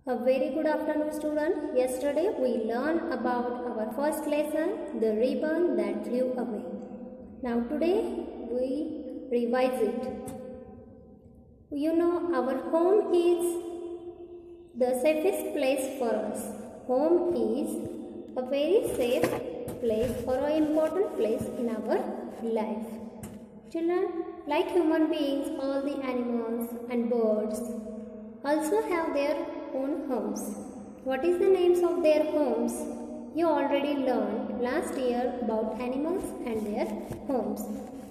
A very good afternoon, student. Yesterday we learned about our first lesson, the ribbon that flew away. Now today we revise it. You know, our home is the safest place for us. Home is a very safe place or an important place in our life. Children, like human beings, all the animals and birds also have their own homes. What is the names of their homes? You already learned last year about animals and their homes.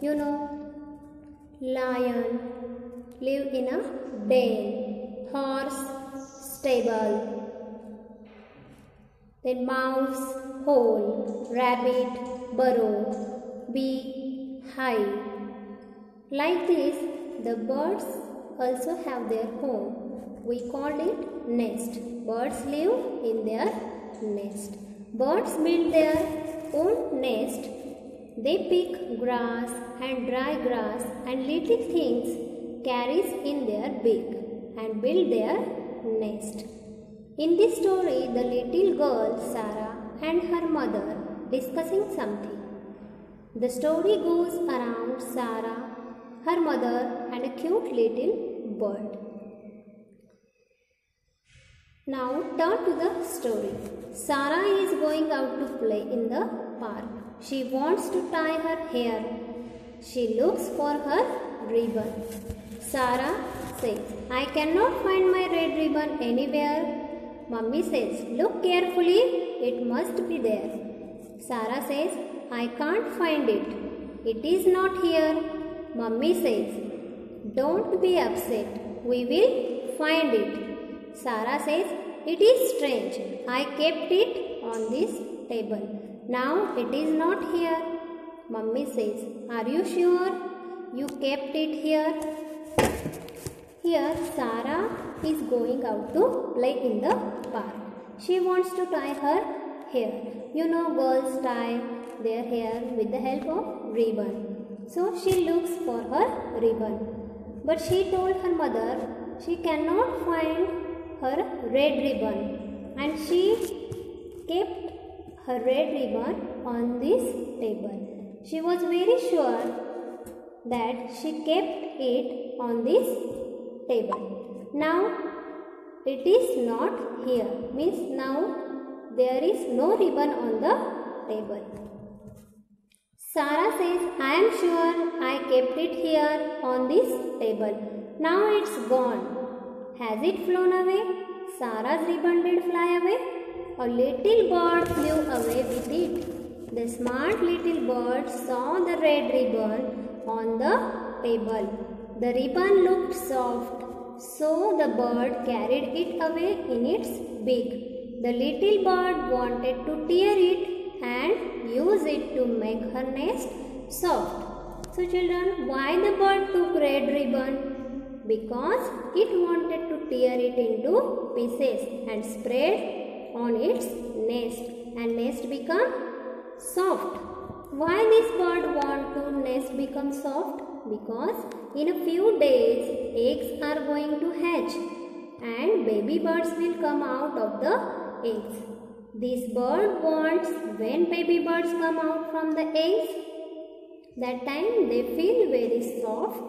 You know, lion live in a den, horse stable, then mouse hole, rabbit burrow, bee hive. Like this, the birds also have their home. We call it nest. Birds live in their nest. Birds build their own nest. They pick grass and dry grass and little things carries in their beak and build their nest. In this story, the little girl Sarah and her mother discussing something. The story goes around Sarah, her mother and a cute little bird. Now turn to the story. Sarah is going out to play in the park. She wants to tie her hair. She looks for her ribbon. Sarah says, I cannot find my red ribbon anywhere. Mummy says, look carefully, it must be there. Sarah says, I can't find it. It is not here. Mummy says, don't be upset. We will find it. Sarah says, it is strange. I kept it on this table. Now it is not here. Mummy says, are you sure you kept it here? Here Sarah is going out to play in the park. She wants to tie her hair. You know, girls tie their hair with the help of ribbon. So she looks for her ribbon. But she told her mother she cannot find her red ribbon and she kept her red ribbon on this table. She was very sure that she kept it on this table. Now it is not here, means now there is no ribbon on the table. Sarah says, I am sure I kept it here on this table. Now it's gone. Has it flown away? Sarah's ribbon did fly away. A little bird flew away with it. The smart little bird saw the red ribbon on the table. The ribbon looked soft, so the bird carried it away in its beak. The little bird wanted to tear it and use it to make her nest soft. So children, why the bird took red ribbon? Because it wanted to tear it into pieces and spread on its nest and nest become soft. Why this bird want to nest become soft? Because in a few days eggs are going to hatch and baby birds will come out of the eggs. This bird wants when baby birds come out from the eggs, that time they feel very soft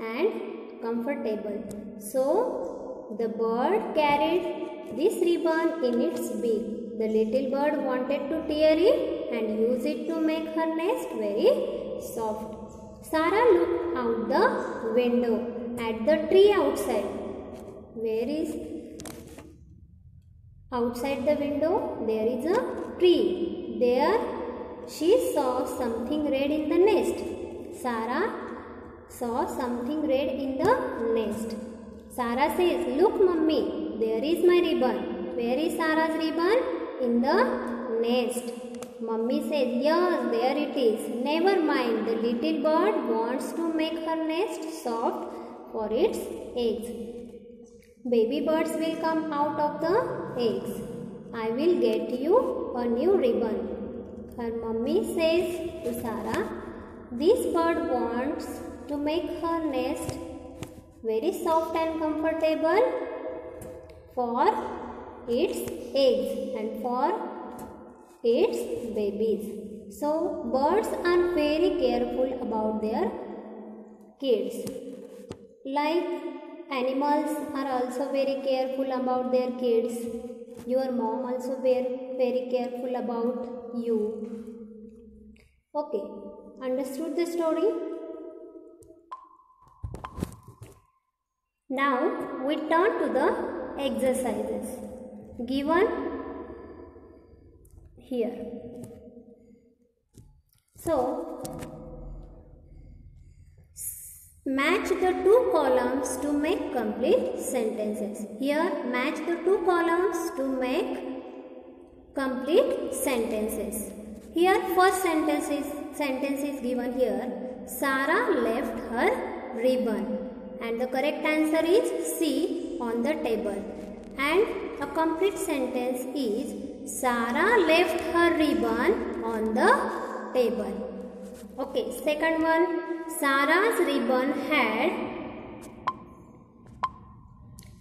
and comfortable. So the bird carried this ribbon in its beak. The little bird wanted to tear it and use it to make her nest very soft. Sarah looked out the window at the tree outside. Where is outside the window? There is a tree. There she saw something red in the nest. Sarah saw something red in the nest. Sarah says, look mummy, there is my ribbon. Where is Sarah's ribbon? In the nest. Mummy says, yes, there it is. Never mind, the little bird wants to make her nest soft for its eggs. Baby birds will come out of the eggs. I will get you a new ribbon. Her mummy says to Sarah, this bird wants to make her nest very soft and comfortable for its eggs and for its babies. So birds are very careful about their kids. Like animals are also very careful about their kids. Your mom also very careful about you. Okay, understood the story? Now we turn to the exercises given here. So match the two columns to make complete sentences. Here match the two columns to make complete sentences. Here first sentence is given here. Sarah left her ribbon. And the correct answer is C on the table. And a complete sentence is Sarah left her ribbon on the table. Okay, second one. Sarah's ribbon had.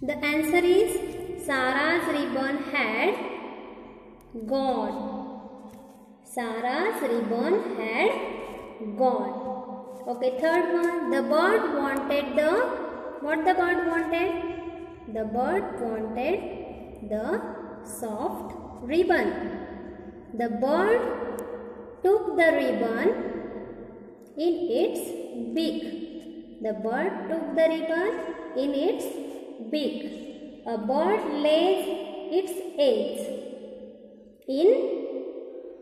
The answer is Sarah's ribbon had gone. Sarah's ribbon had gone. Okay, third one. The bird wanted the. What the bird wanted? The bird wanted the soft ribbon. The bird took the ribbon in its beak. The bird took the ribbon in its beak. A bird lays its eggs in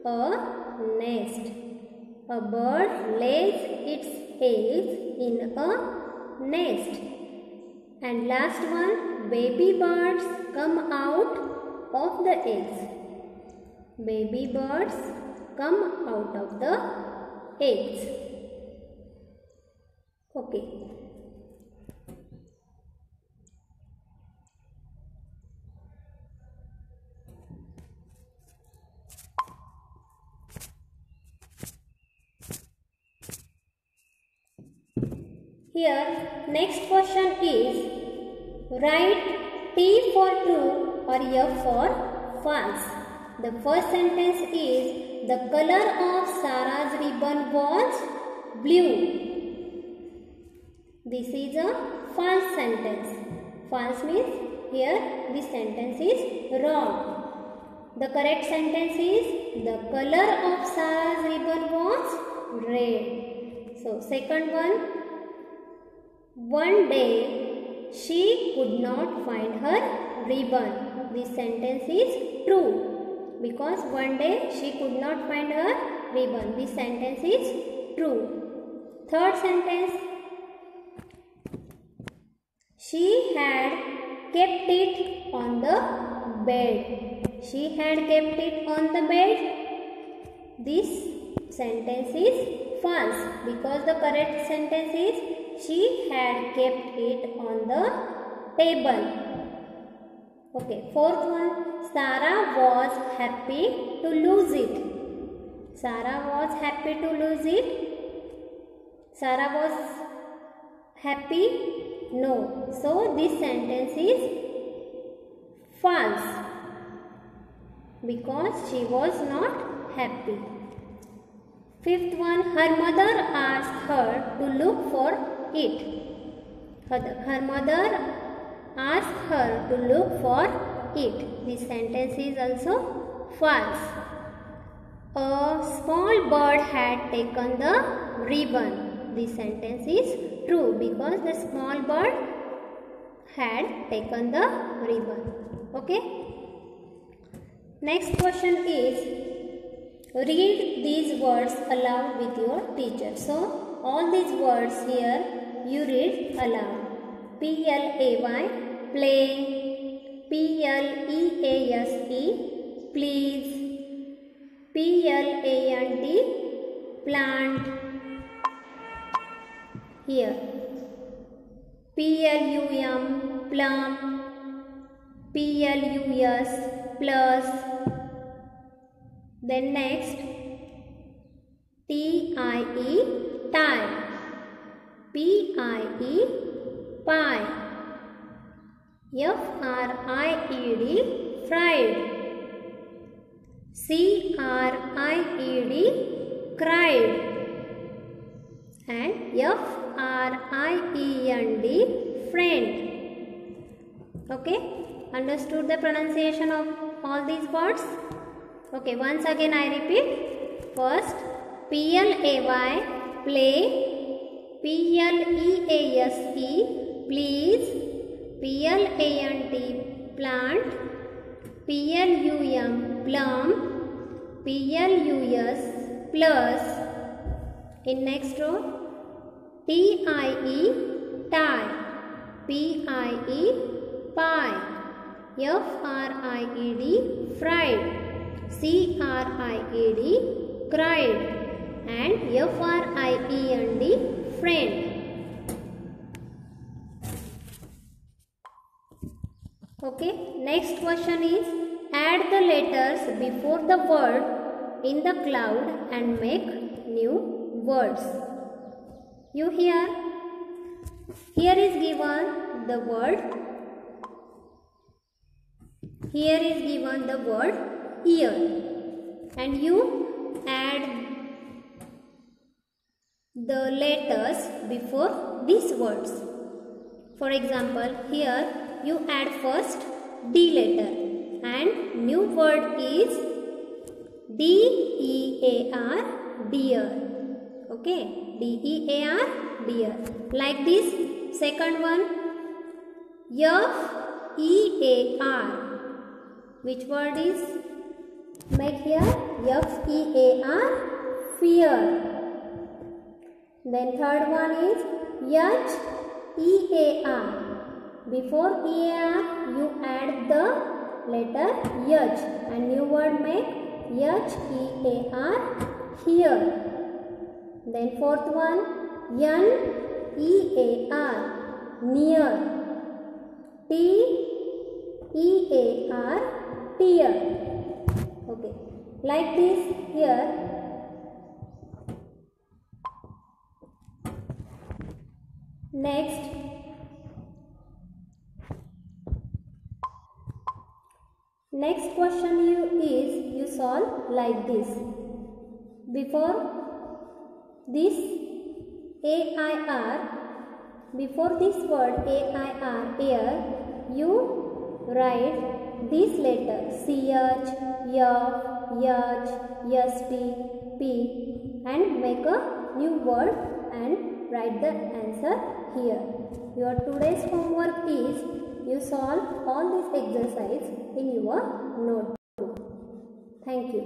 a nest. A bird lays its eggs in a nest. And last one, baby birds come out of the eggs. Baby birds come out of the eggs. Okay. Here, next question is, write T for true or F for false. The first sentence is, the color of Sarah's ribbon was blue. This is a false sentence. False means here this sentence is wrong. The correct sentence is, the color of Sarah's ribbon was red. So, second one day she could not find her ribbon. This sentence is true because one day she could not find her ribbon. This sentence is true. Third sentence, she had kept it on the bed. She had kept it on the bed. This sentence is false because the correct sentence is, she had kept it on the table. Okay, fourth one. Sarah was happy to lose it. Sarah was happy to lose it. Sarah was happy? No. So, this sentence is false because she was not happy. Fifth one. Her mother asked her to look for it. Her mother asked her to look for it. This sentence is also false. A small bird had taken the ribbon. This sentence is true because the small bird had taken the ribbon. Okay. Next question is, read these words aloud with your teacher. So, all these words here you read aloud. Play, play. Please, please. Plant, plant. Here. Plum, plum. Plus, plus. Then next, tie, tie. Pie, F-R-I-E-D, fried. C-R-I-E-D, cried. And F-R-I-E-N-D, friend. Okay, understood the pronunciation of all these words? Okay, once again I repeat. First, P-L-A-Y, play. P-L-E-A-S-E, please. P-L-A-N-T, plant. P-L-U-M, plum. P-L-U-S, plus. In next row, T-I-E, tie. P-I-E, pie. F-R-I-E-D, fried. C-R-I-E-D, cried. And F-R-I-E-N-D, friend. Okay, next question is, add the letters before the word in the cloud and make new words. You hear? Here is given the word. Here is given the word ear. And you add the letters before these words. For example, here you add first D letter and new word is D-E-A-R, deer. Okay, D-E-A-R, deer. Like this, second one, F-E-A-R. Which word is? Make here F-E-A-R, fear. Then third one is H-E-A-R. Before E-A-R, you add the letter H and new word make H-E-A-R, here. Then fourth one, N-E-A-R, near. T-E-A-R, tear. Okay, like this here. Next, question you solve like this. Before this A-I-R, before this word A-I-R, air, you write this letter C-H, F, H, S-T, P and make a new word and write the answer here. Your today's homework is you solve all these exercises in your notebook. Thank you.